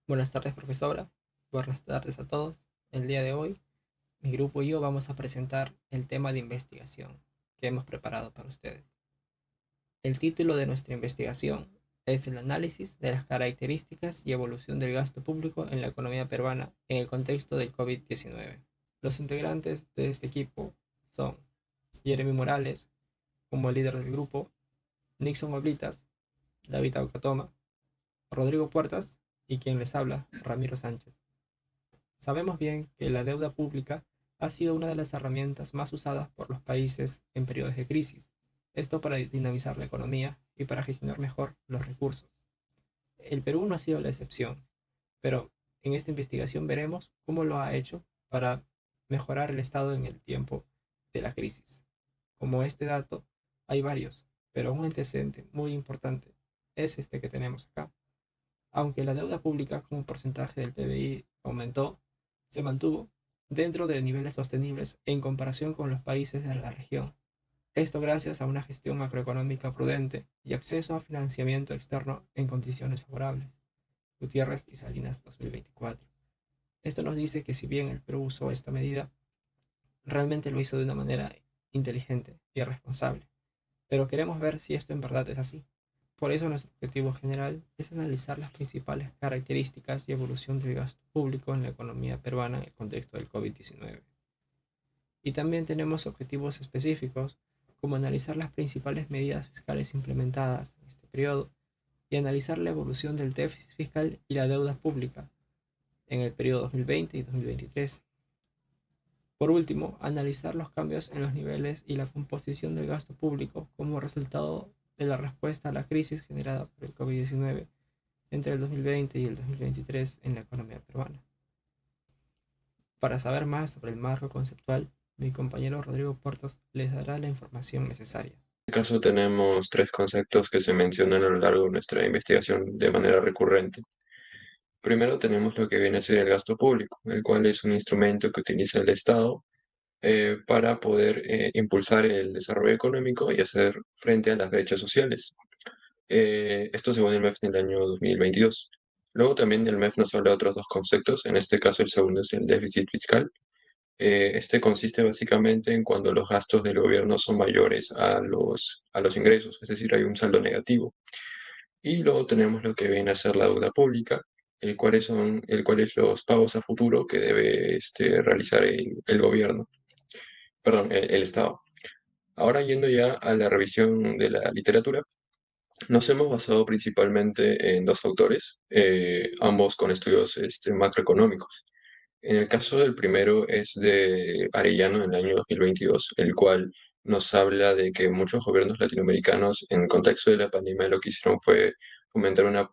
Buenas tardes, profesora. Buenas tardes a todos. El día de hoy, mi grupo y yo vamos a presentar el tema de investigación que hemos preparado para ustedes. El título de nuestra investigación es el análisis de las características y evolución del gasto público en la economía peruana en el contexto del COVID-19. Los integrantes de este equipo son Jeremy Morales, como el líder del grupo, Nixon Oblitas, David Aucatoma, Rodrigo Puertas y quien les habla, Ramiro Sánchez. Sabemos bien que la deuda pública ha sido una de las herramientas más usadas por los países en periodos de crisis, esto para dinamizar la economía y para gestionar mejor los recursos. El Perú no ha sido la excepción, pero en esta investigación veremos cómo lo ha hecho para mejorar el estado en el tiempo de la crisis. Como este dato, hay varios, pero un antecedente muy importante es este que tenemos acá. Aunque la deuda pública como porcentaje del PBI aumentó, se mantuvo dentro de niveles sostenibles en comparación con los países de la región. Esto gracias a una gestión macroeconómica prudente y acceso a financiamiento externo en condiciones favorables. Gutiérrez y Salinas 2024. Esto nos dice que si bien el Perú usó esta medida, realmente lo hizo de una manera inteligente y responsable. Pero queremos ver si esto en verdad es así. Por eso nuestro objetivo general es analizar las principales características y evolución del gasto público en la economía peruana en el contexto del COVID-19. Y también tenemos objetivos específicos como analizar las principales medidas fiscales implementadas en este periodo y analizar la evolución del déficit fiscal y la deuda pública en el periodo 2020 y 2023. Por último, analizar los cambios en los niveles y la composición del gasto público como resultado de la respuesta a la crisis generada por el COVID-19 entre el 2020 y el 2023 en la economía peruana. Para saber más sobre el marco conceptual, mi compañero Rodrigo Portas les dará la información necesaria. En este caso tenemos tres conceptos que se mencionan a lo largo de nuestra investigación de manera recurrente. Primero tenemos lo que viene a ser el gasto público, el cual es un instrumento que utiliza el Estado para poder impulsar el desarrollo económico y hacer frente a las brechas sociales. Esto según el MEF del año 2022. Luego también el MEF nos habla de otros dos conceptos, en este caso el segundo es el déficit fiscal. Este consiste básicamente en cuando los gastos del gobierno son mayores a los ingresos, es decir, hay un saldo negativo. Y luego tenemos lo que viene a ser la deuda pública, el cual es los pagos a futuro que debe realizar el gobierno, perdón, el Estado. Ahora yendo ya a la revisión de la literatura, nos hemos basado principalmente en dos autores, ambos con estudios macroeconómicos. En el caso del primero es de Arellano en el año 2022, el cual nos habla de que muchos gobiernos latinoamericanos en el contexto de la pandemia lo que hicieron fue fomentar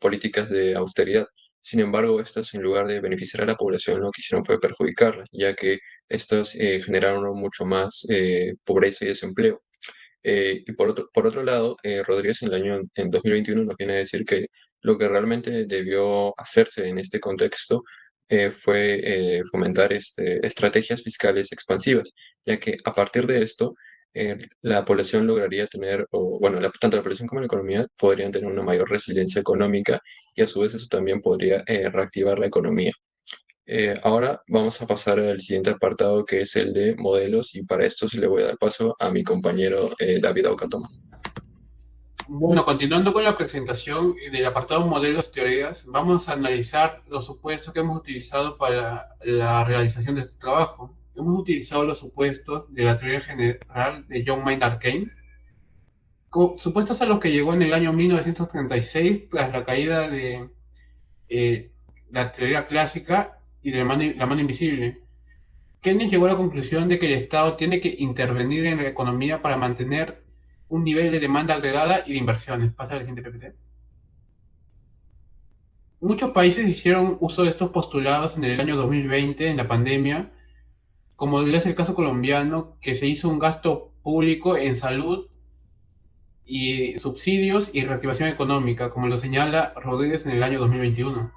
políticas de austeridad. Sin embargo, estas en lugar de beneficiar a la población lo que hicieron fue perjudicarla, ya que estas generaron mucho más pobreza y desempleo. Y por otro lado, Rodríguez en 2021 nos viene a decir que lo que realmente debió hacerse en este contexto fue fomentar estrategias fiscales expansivas, ya que a partir de esto la población lograría tener, o bueno, tanto la población como la economía podrían tener una mayor resiliencia económica y a su vez eso también podría reactivar la economía. Ahora vamos a pasar al siguiente apartado que es el de modelos y para esto sí le voy a dar paso a mi compañero David Aucatoma. Bueno, continuando con la presentación del apartado modelos teorías, vamos a analizar los supuestos que hemos utilizado para la realización de este trabajo. Hemos utilizado los supuestos de la teoría general de John Maynard Keynes, supuestos a los que llegó en el año 1936 tras la caída de eh, la teoría clásica y de la mano invisible. Keynes llegó a la conclusión de que el Estado tiene que intervenir en la economía para mantener un nivel de demanda agregada y de inversiones. Pasa al siguiente PPT. Muchos países hicieron uso de estos postulados en el año 2020, en la pandemia, como es el caso colombiano, que se hizo un gasto público en salud y subsidios y reactivación económica, como lo señala Rodríguez en el año 2021.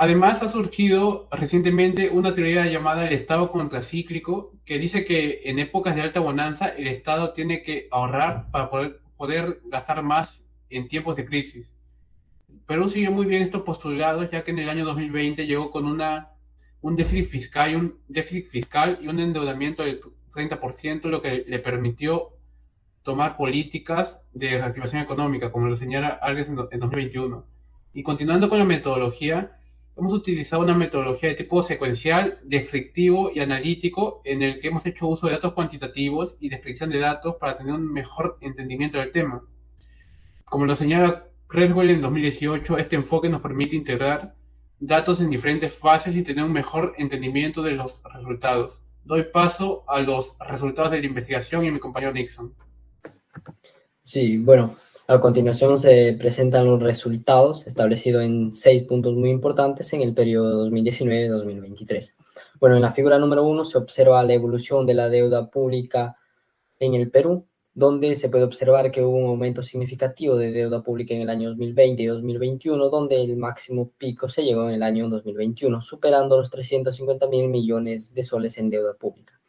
Además, ha surgido recientemente una teoría llamada el Estado contracíclico, que dice que en épocas de alta bonanza el Estado tiene que ahorrar para poder gastar más en tiempos de crisis. Perú siguió muy bien estos postulados, ya que en el año 2020 llegó con un déficit fiscal y un endeudamiento del 30%, lo que le permitió tomar políticas de reactivación económica, como lo señala Algues en 2021. Y continuando con la metodología, hemos utilizado una metodología de tipo secuencial, descriptivo y analítico, en el que hemos hecho uso de datos cuantitativos y descripción de datos para tener un mejor entendimiento del tema. Como lo señala Creswell en 2018, este enfoque nos permite integrar datos en diferentes fases y tener un mejor entendimiento de los resultados. Doy paso a los resultados de la investigación y a mi compañero Nixon. Sí, bueno, a continuación se presentan los resultados establecidos en 6 puntos muy importantes en el periodo 2019-2023. Bueno, en la figura número 1 se observa la evolución de la deuda pública en el Perú, donde se puede observar que hubo un aumento significativo de deuda pública en el año 2020 y 2021, donde el máximo pico se llegó en el año 2021, superando los 350.000 millones de soles en deuda pública.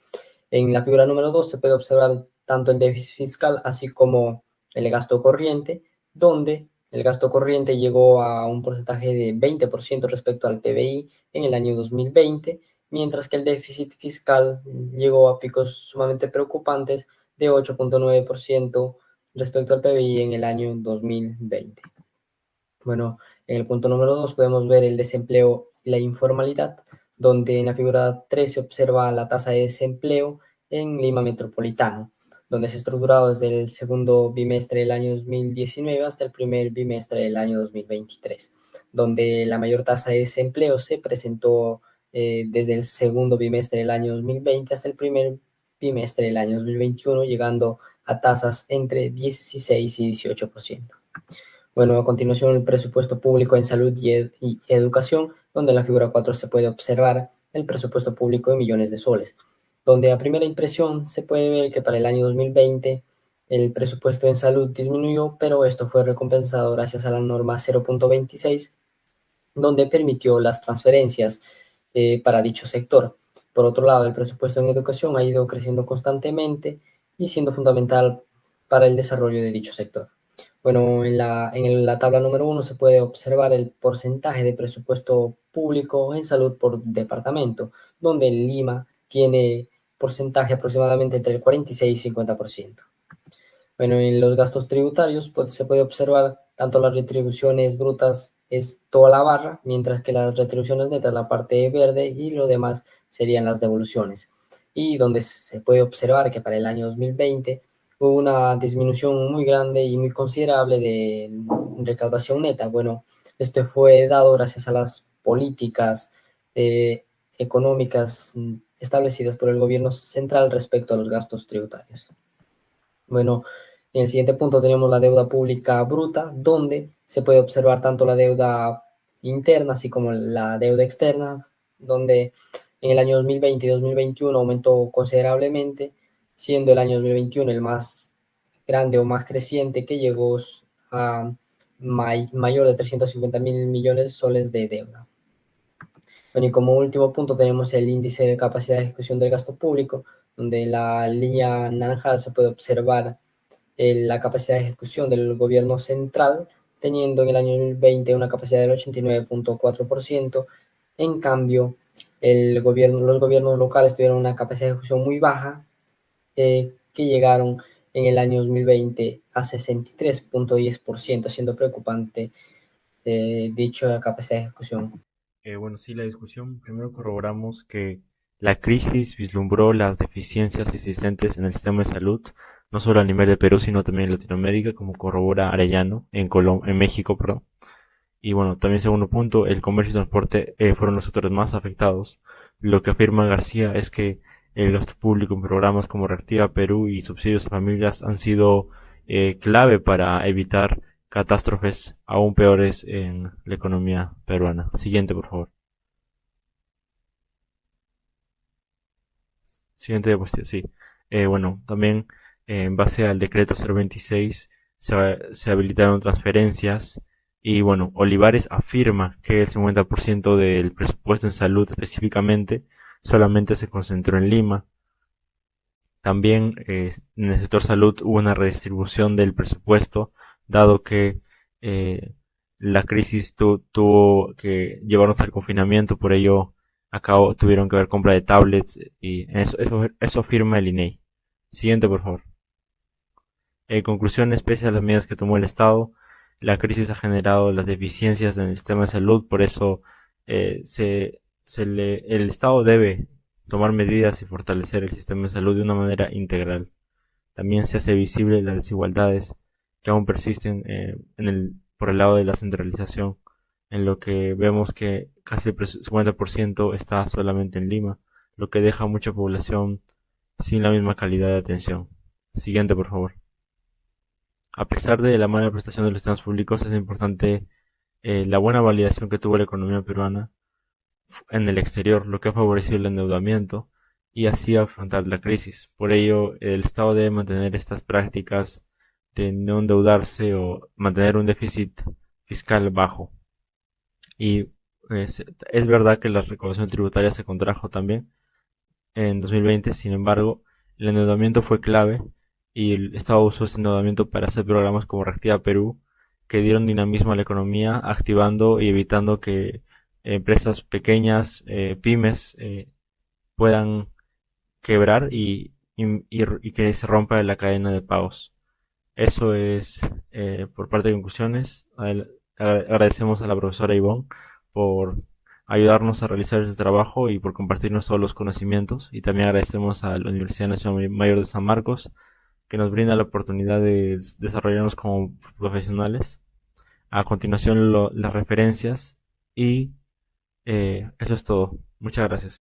En la figura número 2 se puede observar tanto el déficit fiscal así como el gasto corriente, donde el gasto corriente llegó a un porcentaje de 20% respecto al PBI en el año 2020, mientras que el déficit fiscal llegó a picos sumamente preocupantes de 8.9% respecto al PBI en el año 2020. Bueno, en el punto número 2 podemos ver el desempleo y la informalidad, donde en la figura 3 se observa la tasa de desempleo en Lima Metropolitano, donde se ha estructurado desde el segundo bimestre del año 2019 hasta el primer bimestre del año 2023, donde la mayor tasa de desempleo se presentó desde el segundo bimestre del año 2020 hasta el primer bimestre del año 2021, llegando a tasas entre 16 y 18%. Bueno, a continuación el presupuesto público en salud y educación, donde en la figura 4 se puede observar el presupuesto público en millones de soles, donde a primera impresión se puede ver que para el año 2020 el presupuesto en salud disminuyó, pero esto fue recompensado gracias a la norma 0.26, donde permitió las transferencias para dicho sector. Por otro lado, el presupuesto en educación ha ido creciendo constantemente y siendo fundamental para el desarrollo de dicho sector. Bueno, en la tabla número 1 se puede observar el porcentaje de presupuesto público en salud por departamento, donde Lima tiene porcentaje aproximadamente entre el 46 y 50%. Bueno, en los gastos tributarios se puede observar tanto las retribuciones brutas es toda la barra, mientras que las retribuciones netas la parte verde y lo demás serían las devoluciones. Y donde se puede observar que para el año 2020 hubo una disminución muy grande y muy considerable de recaudación neta. Bueno, esto fue dado gracias a las políticas económicas establecidas por el gobierno central respecto a los gastos tributarios. Bueno, en el siguiente punto tenemos la deuda pública bruta, donde se puede observar tanto la deuda interna así como la deuda externa, donde en el año 2020 y 2021 aumentó considerablemente, siendo el año 2021 el más grande o más creciente, que llegó a mayor de 350.000 millones de soles de deuda. Bueno, y como último punto tenemos el índice de capacidad de ejecución del gasto público, donde en la línea naranja se puede observar la capacidad de ejecución del gobierno central, teniendo en el año 2020 una capacidad del 89.4%. En cambio, los gobiernos locales tuvieron una capacidad de ejecución muy baja, que llegaron en el año 2020 a 63.10%, siendo preocupante dicha capacidad de ejecución. Bueno, sí, la discusión, primero corroboramos que la crisis vislumbró las deficiencias existentes en el sistema de salud, no solo a nivel de Perú, sino también en Latinoamérica, como corrobora Arellano en México, perdón. Y bueno, también segundo punto, el comercio y transporte fueron los sectores más afectados. Lo que afirma García es que el gasto público en programas como Reactiva Perú y subsidios a familias han sido clave para evitar catástrofes aún peores en la economía peruana. Siguiente, por favor. Siguiente diapositiva, sí. Bueno, también en base al decreto 026 se habilitaron transferencias y bueno, Olivares afirma que el 50% del presupuesto en salud específicamente solamente se concentró en Lima. También en el sector salud hubo una redistribución del presupuesto, dado que la crisis tuvo que llevarnos al confinamiento, por ello tuvieron que haber compra de tablets y eso afirma el INEI. Siguiente, por favor. En conclusión, pese a las medidas que tomó el Estado, la crisis ha generado las deficiencias en el sistema de salud, por eso el Estado debe tomar medidas y fortalecer el sistema de salud de una manera integral. También se hace visible las desigualdades que aún persisten por el lado de la centralización, en lo que vemos que casi el 50% está solamente en Lima, lo que deja a mucha población sin la misma calidad de atención. Siguiente, por favor. A pesar de la mala prestación de los sistemas públicos, es importante la buena validación que tuvo la economía peruana en el exterior, lo que ha favorecido el endeudamiento y así afrontar la crisis. Por ello, el Estado debe mantener estas prácticas de no endeudarse o mantener un déficit fiscal bajo. Y es verdad que la recaudación tributaria se contrajo también en 2020, sin embargo, el endeudamiento fue clave y el Estado usó ese endeudamiento para hacer programas como Reactiva Perú, que dieron dinamismo a la economía, activando y evitando que empresas pequeñas, pymes, puedan quebrar y que se rompa la cadena de pagos. Eso es por parte de conclusiones. Agradecemos a la profesora Ivonne por ayudarnos a realizar este trabajo y por compartirnos todos los conocimientos. Y también agradecemos a la Universidad Nacional Mayor de San Marcos, que nos brinda la oportunidad de desarrollarnos como profesionales. A continuación, las referencias y eso es todo. Muchas gracias.